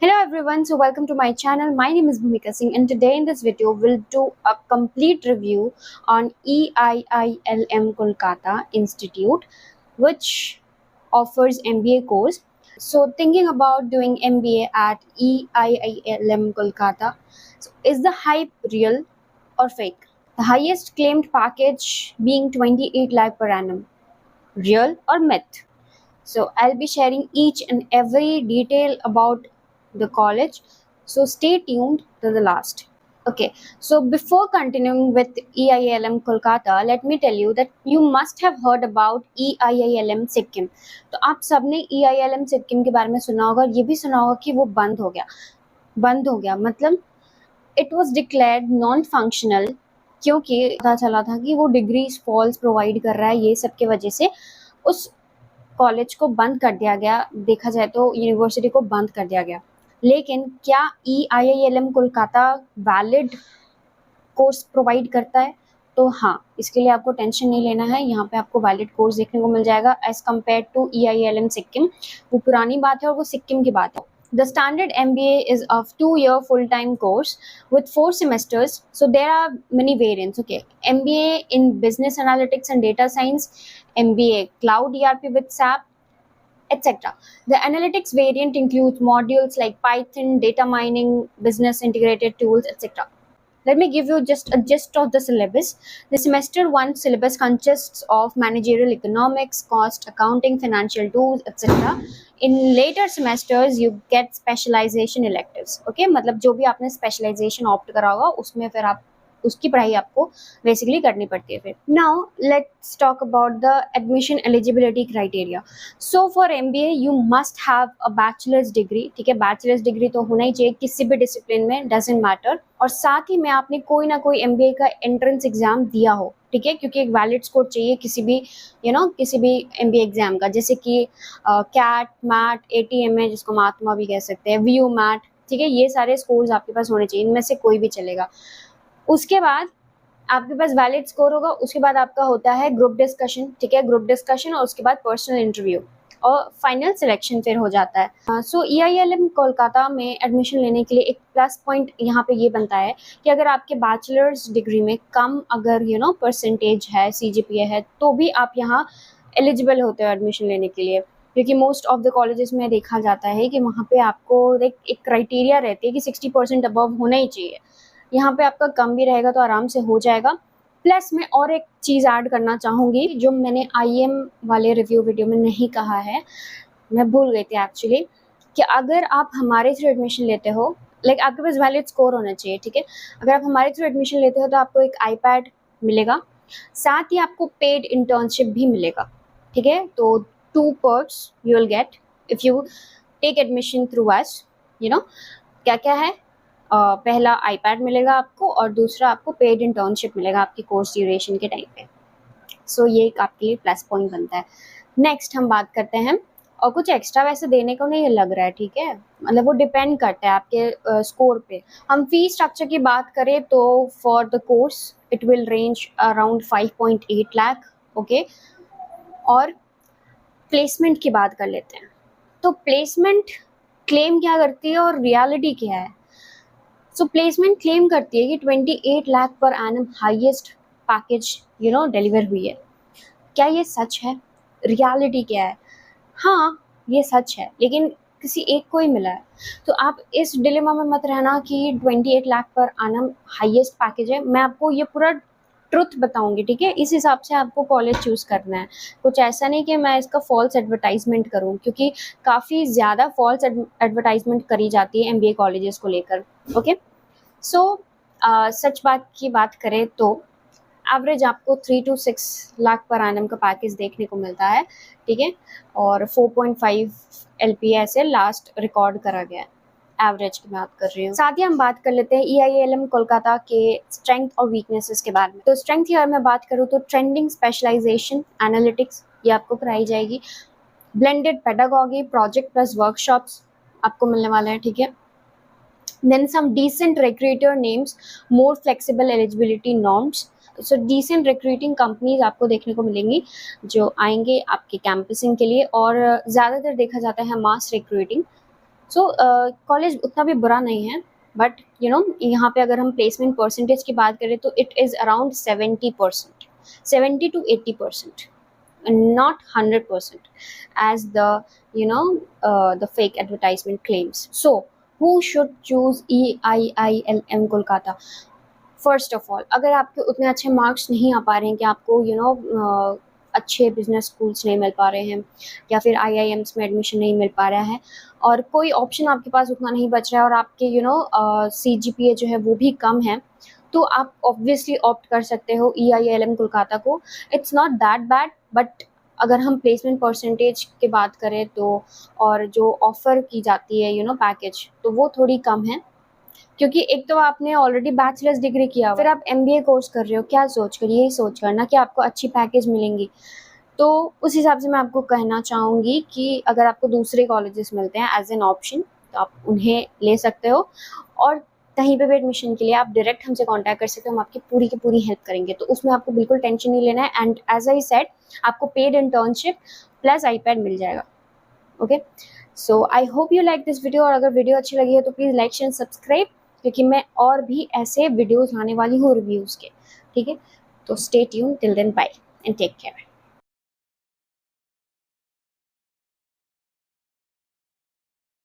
Hello everyone, so welcome to my channel. My name is Bhumika Singh and today in this video we'll do a complete review on EIILM Kolkata Institute which offers MBA course. So thinking about doing MBA at EIILM Kolkata, so is the hype real or fake? The highest claimed package being 28 lakh per annum, real or myth? So I'll be sharing each and every detail about the college. So stay tuned to the last. Okay, so before continuing with EIILM Kolkata, let me tell you that you must have heard about EIILM Sikkim. तो आप सबने EIILM Sikkim के बारे में सुना होगा और ये भी सुना होगा कि वो बंद हो गया मतलब it was declared non functional क्योंकि पता चला था कि वो डिग्रीज फॉल्स प्रोवाइड कर रहा है, ये सब की वजह से उस कॉलेज को बंद कर दिया गया। देखा जाए तो यूनिवर्सिटी को बंद कर दिया गया। लेकिन क्या EIILM Kolkata valid course provide करता है? तो हाँ, इसके लिए आपको टेंशन नहीं लेना है। यहाँ पे आपको वैलिड कोर्स देखने को मिल जाएगा as compare to EIILM Sikkim. वो पुरानी बात है और वो सिक्किम की बात है। The standard MBA is a 2-year full-time course with 4 semesters. So there are many variants. Okay, MBA in Business Analytics and Data Science, MBA Cloud ERP with SAP, etc. The analytics variant includes modules like Python, data mining, business integrated tools, etc. Let me give you just a gist of the syllabus. The semester 1 syllabus consists of managerial economics, cost accounting, financial tools, etc. In later semesters you get specialization electives. Okay, मतलब जो भी आपने specialization opt करा होगा उसमें फिर आप उसकी पढ़ाई आपको बेसिकली करनी पड़ती है। फिर now let's talk about the admission eligibility criteria. So for MBA you must have a bachelors degree. ठीक है, बैचलर्स डिग्री तो होना ही चाहिए किसी भी डिसिप्लिन में, डजेंट मैटर। और साथ ही में आपने कोई ना कोई MBA का एंट्रेंस एग्जाम दिया हो। ठीक है, क्योंकि एक वैलिड स्कोर चाहिए किसी भी किसी भी MBA एग्जाम का, जैसे कि कैट, मैट, ATMA जिसको महात्मा भी कह सकते हैं, VU मैट। ठीक है, ये सारे स्कोर्स आपके पास होने चाहिए, इनमें से कोई भी चलेगा। उसके बाद आपके पास वैलिड स्कोर होगा। उसके बाद आपका होता है ग्रुप डिस्कशन। ठीक है, ग्रुप डिस्कशन और उसके बाद पर्सनल इंटरव्यू और फाइनल सिलेक्शन फिर हो जाता है। सो EIILM कोलकाता में एडमिशन लेने के लिए एक प्लस पॉइंट यहाँ पे ये बनता है कि अगर आपके बैचलर्स डिग्री में कम अगर परसेंटेज है, CGPA है, तो भी आप यहाँ एलिजिबल होते हो एडमिशन लेने के लिए। क्योंकि मोस्ट ऑफ द कॉलेजेस में देखा जाता है कि वहाँ पे आपको एक क्राइटेरिया रहती है कि 60% अबव होना ही चाहिए। यहाँ पे आपका कम भी रहेगा तो आराम से हो जाएगा। प्लस मैं और एक चीज़ ऐड करना चाहूँगी जो मैंने IIM वाले रिव्यू वीडियो में नहीं कहा है, मैं भूल गई थी एक्चुअली, कि अगर आप हमारे थ्रू एडमिशन लेते हो, आपके पास वैलिड स्कोर होना चाहिए। ठीक है, अगर आप हमारे थ्रू एडमिशन लेते हो तो आपको एक iPad मिलेगा, साथ ही आपको पेड इंटर्नशिप भी मिलेगा। ठीक है, तो 2 perks you will get if you take admission through us. क्या क्या है? पहला iPad मिलेगा आपको और दूसरा आपको पेड इंटर्नशिप मिलेगा आपकी कोर्स ड्यूरेशन के टाइम पे। सो ये एक आपके लिए प्लस पॉइंट बनता है। नेक्स्ट हम बात करते हैं, और कुछ एक्स्ट्रा वैसे देने को नहीं लग रहा है। ठीक है, मतलब वो डिपेंड करता है आपके स्कोर पे। हम फी स्ट्रक्चर की बात करें तो for the course it will range around 5.8 lakh. Okay, और प्लेसमेंट की बात कर लेते हैं। तो प्लेसमेंट क्लेम क्या करती है और रियलिटी क्या है? सो प्लेसमेंट क्लेम करती है कि 28 lakh per annum highest package deliver हुई है। क्या ये सच है? रियलिटी क्या है? हाँ, ये सच है, लेकिन किसी एक को ही मिला है। तो आप इस डिलेमा में मत रहना कि 28 lakh per annum highest package है। मैं आपको ये पूरा ट्रुथ बताऊंगी। ठीक है, इस हिसाब से आपको कॉलेज चूज़ करना है। कुछ ऐसा नहीं कि मैं इसका फॉल्स एडवर्टाइजमेंट करूं, क्योंकि काफ़ी ज़्यादा फॉल्स एडवर्टाइजमेंट करी जाती है MBA कॉलेजेस को लेकर। ओके, सो सच बात की बात करें तो एवरेज आपको 3 to 6 लाख पर एनम का पैकेज देखने को मिलता है। ठीक है, और 4.5 LPA से लास्ट रिकॉर्ड करा गया है। एवरेज की बात कर रही हूँ। साथ ही हम बात कर लेते हैं EIILM कोलकाता के स्ट्रेंथ और वीकनेसेस के बारे में। तो स्ट्रेंथ की अगर मैं बात करूँ तो ट्रेंडिंग स्पेशलाइजेशन एनालिटिक्स ये आपको कराई जाएगी। Blended pedagogy, project plus workshops आपको मिलने वाले हैं। ठीक है, then some decent recruiter names, more flexible eligibility norms. So decent recruiting companies आपको देखने को मिलेंगी जो आएंगे आपके कैंपसिंग के लिए, और ज़्यादातर देखा जाता है मास रिक्रूटिंग। सो कॉलेज उतना भी बुरा नहीं है, बट यहाँ पे अगर हम प्लेसमेंट परसेंटेज की बात करें तो it is around 70%, 70 to 80%, not 100% as the the fake advertisement claims. So who should choose EIILM Kolkata? First of all, अगर आपके उतने अच्छे मार्क्स नहीं आ पा रहे हैं कि आपको अच्छे बिजनेस स्कूल्स नहीं मिल पा रहे हैं, या फिर IIMs में एडमिशन नहीं मिल पा रहा है, और कोई ऑप्शन आपके पास उतना नहीं बच रहा है, और आपके CGPA जो है वो भी कम है, तो आप ऑब्वियसली ऑप्ट कर सकते हो EIILM कोलकाता को. It's not that bad, but अगर हम प्लेसमेंट परसेंटेज की बात करें तो, और जो ऑफ़र की जाती है पैकेज, तो वो थोड़ी कम है. क्योंकि एक तो आपने ऑलरेडी बैचलर्स डिग्री किया हुआ, फिर आप MBA कोर्स कर रहे हो, क्या सोचकर, यही सोचकर ना कि आपको अच्छी पैकेज मिलेंगी. तो उस हिसाब से मैं आपको कहना चाहूँगी कि अगर आपको दूसरे कॉलेजेस मिलते हैं एज एन ऑप्शन, तो आप उन्हें ले सकते हो, और कहीं पे भी एडमिशन के लिए आप डायरेक्ट हमसे कांटेक्ट कर सकते हो, हम आपकी पूरी की पूरी हेल्प करेंगे. तो उसमें आपको बिल्कुल टेंशन नहीं लेना है. एंड एज आई सेड, आपको पेड इंटर्नशिप प्लस iPad मिल जाएगा. Okay, so I hope you like this video, और अगर वीडियो अच्छी लगी है तो प्लीज़ लाइक शेयर सब्सक्राइब, क्योंकि मैं और भी ऐसे वीडियोस लाने वाली हूँ रिव्यूज़ के. ठीक है, तो stay tune till then, bye and take care.